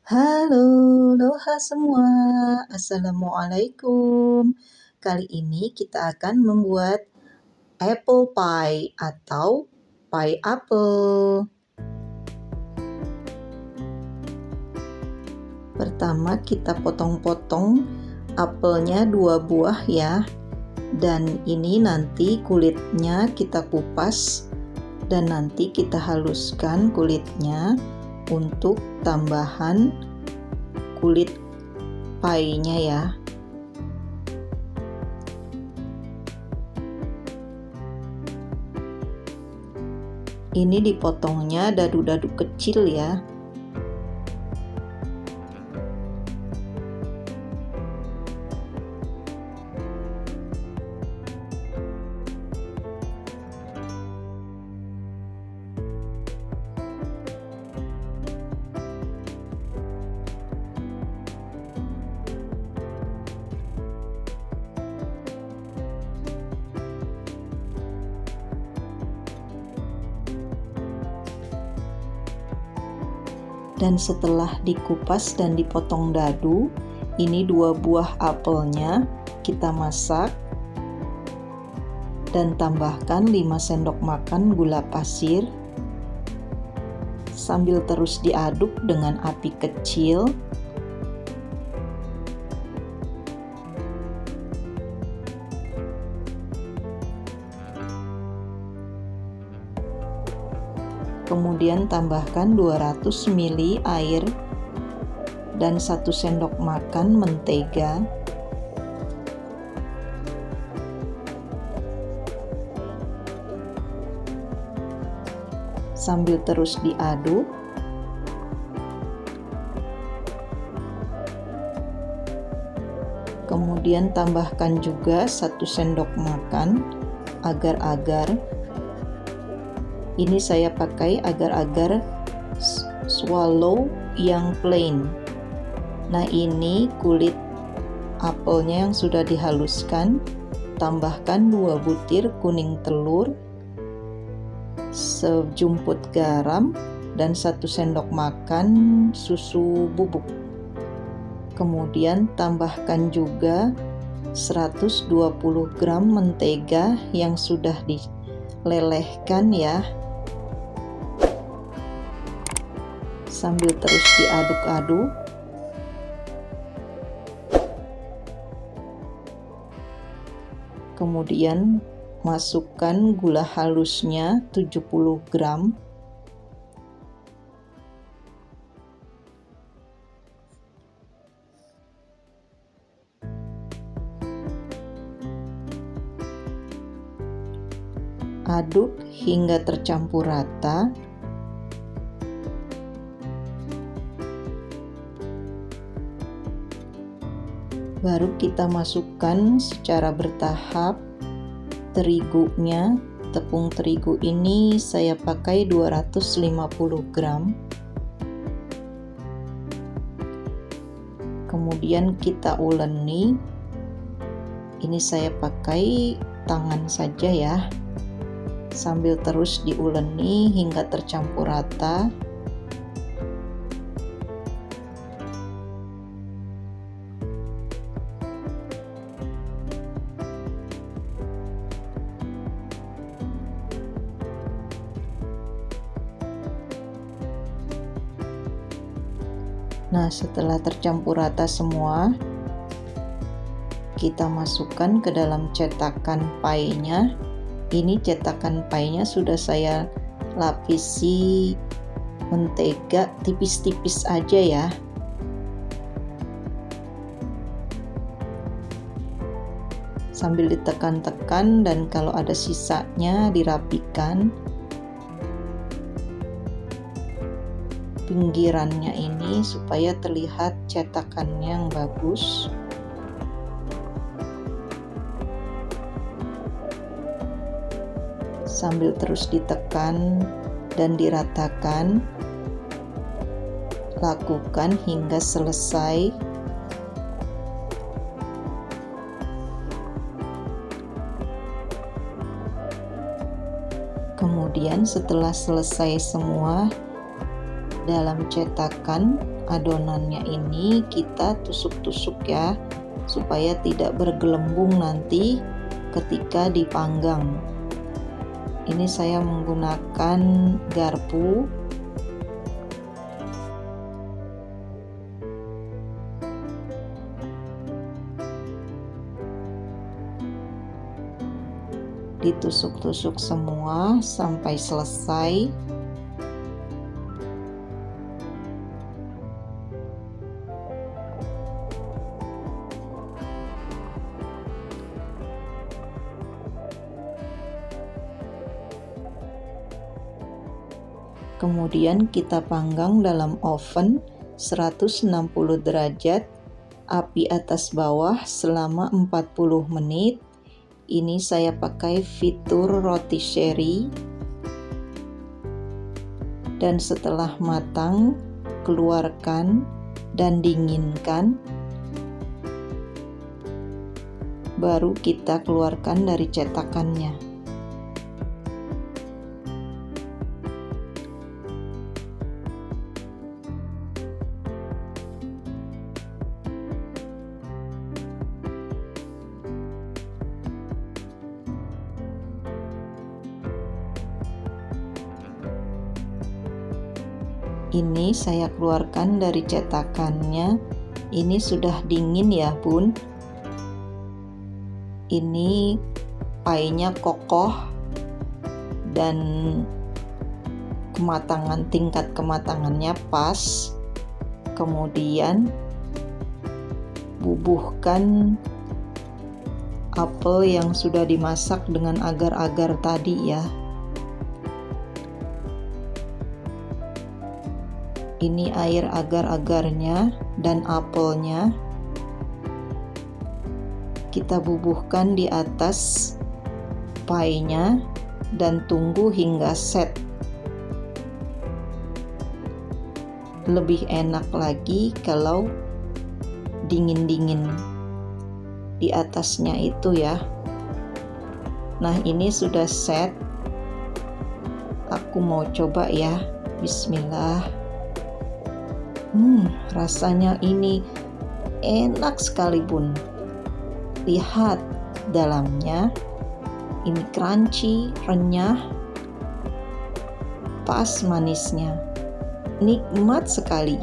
Halo, loha semua. Assalamualaikum. Kali ini kita akan membuat apple pie atau pie apel. Pertama kita potong-potong apelnya 2 buah ya. Dan ini nanti kulitnya kita kupas dan nanti kita haluskan kulitnya untuk tambahan kulit pie-nya ya. Ini dipotongnya dadu-dadu kecil ya. Dan setelah dikupas dan dipotong dadu, ini 2 buah apelnya kita masak dan tambahkan 5 sendok makan gula pasir sambil terus diaduk dengan api kecil. Kemudian tambahkan 200 ml air dan 1 sendok makan mentega. Sambil terus diaduk. Kemudian tambahkan juga 1 sendok makan agar-agar. Ini saya pakai agar-agar swallow yang plain. Nah, ini kulit apelnya yang sudah dihaluskan. Tambahkan 2 butir kuning telur, sejumput garam, dan 1 sendok makan susu bubuk. Kemudian tambahkan juga 120 gram mentega yang sudah dilelehkan ya. Sambil terus diaduk-aduk. Kemudian masukkan gula halusnya 70 gram. Aduk hingga tercampur rata. Baru kita masukkan secara bertahap terigunya. Tepung terigu ini saya pakai 250 gram. Kemudian kita uleni. Ini saya pakai tangan saja ya. Sambil terus diuleni hingga tercampur rata. Nah, setelah tercampur rata semua, kita masukkan ke dalam cetakan pie-nya. Ini cetakan pie-nya sudah saya lapisi mentega tipis-tipis aja ya. Sambil ditekan-tekan, dan kalau ada sisanya dirapikan. Pinggirannya ini supaya terlihat cetakannya yang bagus. Sambil terus ditekan dan diratakan, lakukan hingga selesai. Kemudian setelah selesai semua dalam cetakan, adonannya ini kita tusuk-tusuk ya, supaya tidak bergelembung nanti ketika dipanggang. Ini saya menggunakan garpu. Ditusuk-tusuk semua sampai selesai. Kemudian kita panggang dalam oven 160 derajat, api atas bawah selama 40 menit. Ini saya pakai fitur rotisserie. Dan setelah matang, keluarkan dan dinginkan. Baru kita keluarkan dari cetakannya. Ini saya keluarkan dari cetakannya. Ini sudah dingin ya bun. Ini pie-nya kokoh dan tingkat kematangannya pas. Kemudian bubuhkan apel yang sudah dimasak dengan agar-agar tadi ya. Ini air agar-agarnya dan apelnya kita bubuhkan di atas pie-nya dan tunggu hingga set. Lebih enak lagi kalau dingin-dingin di atasnya itu ya. Nah, ini sudah set. Aku mau coba ya. Bismillah. Rasanya ini enak sekali bun. Lihat dalamnya, ini crunchy, renyah, pas manisnya, nikmat sekali.